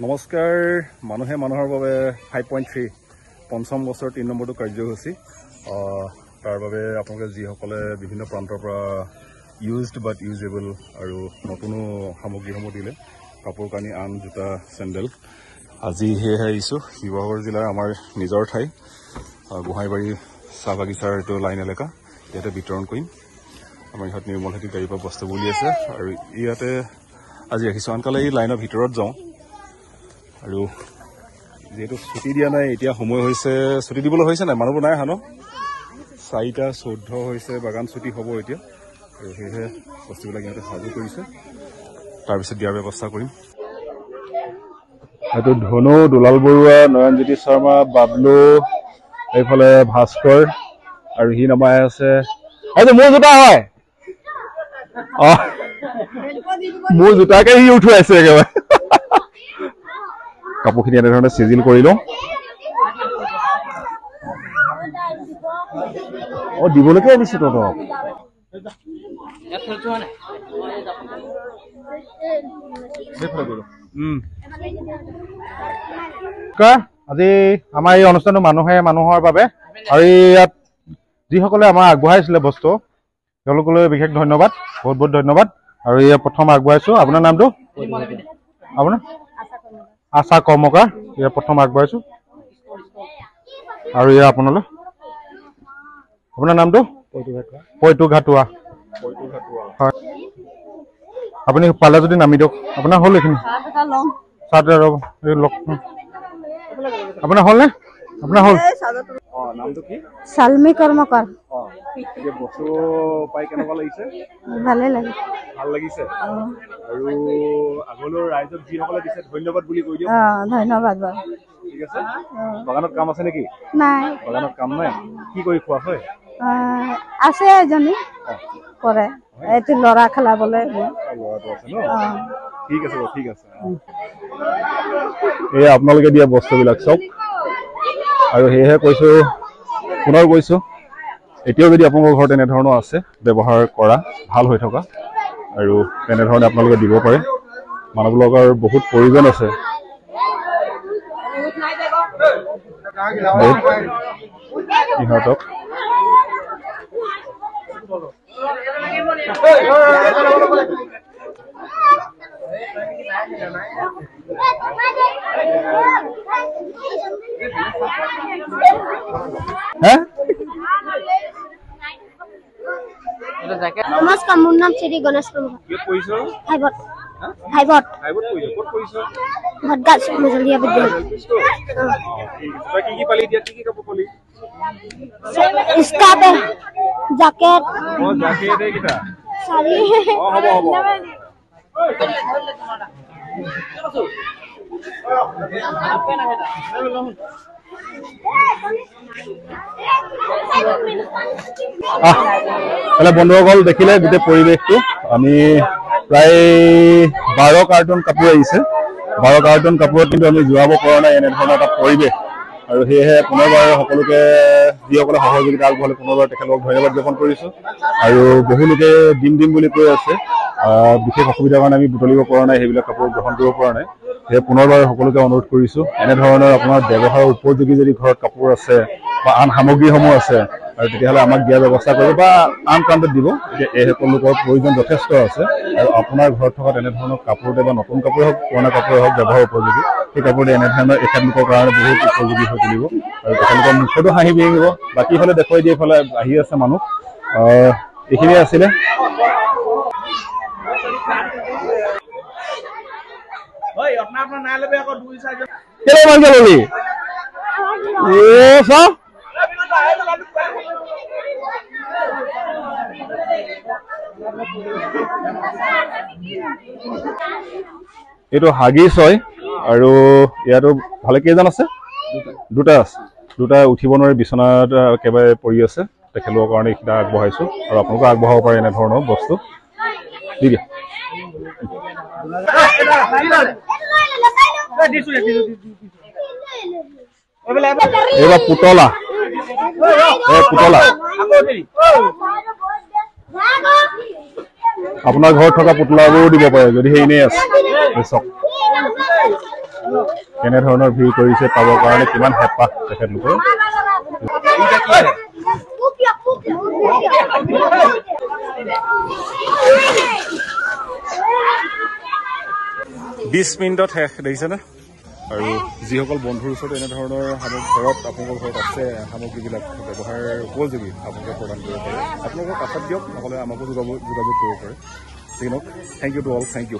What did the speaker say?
নমস্কাৰ মানুহে মানুহৰ বাবে 5.3 পঞ্চম বছৰ 3 নম্বৰটো কাৰ্যসূচী তাৰ বাবে আপোনালোকে যিসকলে বিভিন্ন প্ৰান্তৰ পৰা ইউজড বাট ইউজেবল আৰু নতুন সামগ্ৰীসমূহ দিলে কাপোৰ কানি আন জোতা চেণ্ডেল আজি সেয়েহে আহিছোঁ শিৱসাগৰ জিলাৰ আমাৰ নিজৰ ঠাই গোহাঁইবাৰী চাহ বাগিচাৰ এইটো লাইন এলেকা ইয়াতে বিতৰণ কৰিম আমাৰ ইহঁত নিৰ্মল খেতি গাড়ীৰ পৰা বস্তুবোৰ উলিয়াইছে আৰু ইয়াতে আজি ৰাখিছোঁ আনকালে এই লাইনৰ ভিতৰত যাওঁ আৰু যেহেতু ছুটি দিয়া নাই এতিয়া সময় হৈছে ছুটি দিবলৈ হৈছে নাই মানুহবোৰ নাই অহা ন 4:14 হৈছে বাগান ছুটি হ'ব এতিয়া আৰু সেয়েহে বস্তুবিলাক ইয়াতে সাজু কৰিছে তাৰপিছত দিয়াৰ ব্যৱস্থা কৰিম এইটো ধনু দুলাল বৰুৱা নয়নজ্যোতি শৰ্মা বাবলু এইফালে ভাস্কৰ আৰু সি নমাই আছে এইটো মোৰ জোতা হয় মোৰ জোতাকে সি উঠুৱাইছে একেবাৰে কাপোৰখিনি এনেধৰণে চিজিল কৰি লওঁ দিবলৈকে আনিছে তহঁতক আজি আমাৰ এই অনুষ্ঠানটো মানুহে মানুহৰ বাবে আৰু ইয়াত যিসকলে আমাৰ আগবঢ়াইছিলে বস্তু তেওঁলোকলৈ বিশেষ ধন্যবাদ বহুত বহুত ধন্যবাদ আৰু এয়া প্ৰথম আগবঢ়াইছো আপোনাৰ নামটো আপোনাৰ আশা কৰ্মকাৰ এয়া প্ৰথম আগবঢ়াইছো আৰু এয়া আপোনালৈ আপোনাৰ নামটো পৈতু ঘাটুৱা হয় আপুনি পালে যদি নামি দিয়ক আপোনাৰ হ'ল এইখিনি আপোনাৰ হ'লনে আপোনাৰ হ'ল নামটো কি শালমী কৰ্মকাৰ বস্তু পাই কেনেকুৱা লাগিছে ভালে লাগে ভাল লাগিছে আৰু আগলৈ ৰাইজক যিসকলে দিছে ধন্যবাদ বুলি কৈ দিয়ক ধন্যবাদ বাৰু ঠিক আছে বাগানত কাম আছে নেকি নাই বাগানত কাম নাই কি কৰি খোৱা হয় আছে এজনী কৰে এইটো ল'ৰা খেলাবলৈ ল'ৰাটো আছে ন ঠিক আছে ঠিক আছে এই আপোনালোকে দিয়া বস্তুবিলাক চাওক আৰু সেয়েহে কৈছো পুনৰ কৈছো এতিয়াও যদি আপোনালোকৰ ঘৰত এনেধৰণৰ আছে ব্যৱহাৰ কৰা ভাল হৈ থকা আৰু তেনেধৰণে আপোনালোকে দিব পাৰে মানুহবিলাকৰ বহুত প্ৰয়োজন আছে ইহঁতক নমস্কাৰ মোৰ নাম শ্ৰী গণেশ কৰ্মকাৰ ভটগাছ মজলীয়া বিদ্যালয় স্কাৰ্ট জাকেট শাৰী বন্ধুসকল দেখিলে গোটেই পৰিৱেশটো আমি প্ৰায় 12 কাৰ্টুন কাপোৰ আহিছে 12 কাৰ্টুন কাপোৰত কিন্তু আমি যোৱাব পৰা নাই এনেধৰণৰ এটা পৰিৱেশ আৰু সেয়েহে পুনৰবাৰ সকলোকে যিসকলে সহযোগিতা আগবঢ়ালে পুনৰবাৰ তেখেতলোকক ধন্যবাদ জ্ঞাপন কৰিছো আৰু বহু লোকে দিম বুলি কৈ আছে বিশেষ অসুবিধাৰ কাৰণে আমি বুটলিব পৰা নাই সেইবিলাক কাপোৰ গ্ৰহণ কৰিব পৰা নাই সেয়ে পুনৰবাৰ সকলোকে অনুৰোধ কৰিছো এনেধৰণৰ আপোনাৰ ব্যৱহাৰ উপযোগী যদি ঘৰত কাপোৰ আছে বা আন সামগ্ৰীসমূহ আছে আৰু তেতিয়াহ'লে আমাক দিয়াৰ ব্যৱস্থা কৰিব বা আন প্ৰান্তত দিব এতিয়া এই সকলোকৰ প্ৰয়োজন যথেষ্ট আছে আৰু আপোনাৰ ঘৰত থকা তেনেধৰণৰ কাপোৰতে বা নতুন কাপোৰে হওক পুৰণা কাপোৰে হওক ব্যৱহাৰ উপযোগী সেই কাপোৰতে এনেধৰণৰ এখেতলোকৰ কাৰণে বহুত উপযোগী হৈ তুলিব আৰু তেখেতলোকৰ মুখতো হাঁহি বিৰিঙিব বাকী ফালে দেখুৱাই দিয়ে এইফালে আহি আছে মানুহ এইখিনিয়ে আছিলে এইটো হাগিছ হয় আৰু ইয়াতো ভালে কেইজন আছে দুটা আছে দুটা উঠিব নোৱাৰি বিচনাত একেবাৰে পৰি আছে তেখেতলোকৰ কাৰণে এইকেইটা আগবঢ়াইছো আৰু আপোনালোকে আগবঢ়াব পাৰে এনেধৰণৰ বস্তু দি দিয়া এইবাৰ পুতলা আপোনাৰ ঘৰত থকা পুতলাবোৰো দিব পাৰে যদি সেই এনেই আছে চাওক কেনেধৰণৰ ভিৰ কৰিছে পাবৰ কাৰণে কিমান হেঁপাহ তেখেতলোকৰ 20 মিনিটত শেষ দেখিছেনে আৰু যিসকল বন্ধুৰ ওচৰত এনেধৰণৰ ঘৰত আপোনালোকৰ ঘৰত আছে সামগ্ৰীবিলাক ব্যৱহাৰ উপযোগী আপোনালোকে প্ৰদান কৰিব পাৰে আপোনালোকৰ কাষত দিয়ক নহ'লে আমাকো যোগাযোগ কৰিব পাৰে ঠিক নহওক thank you to all thank U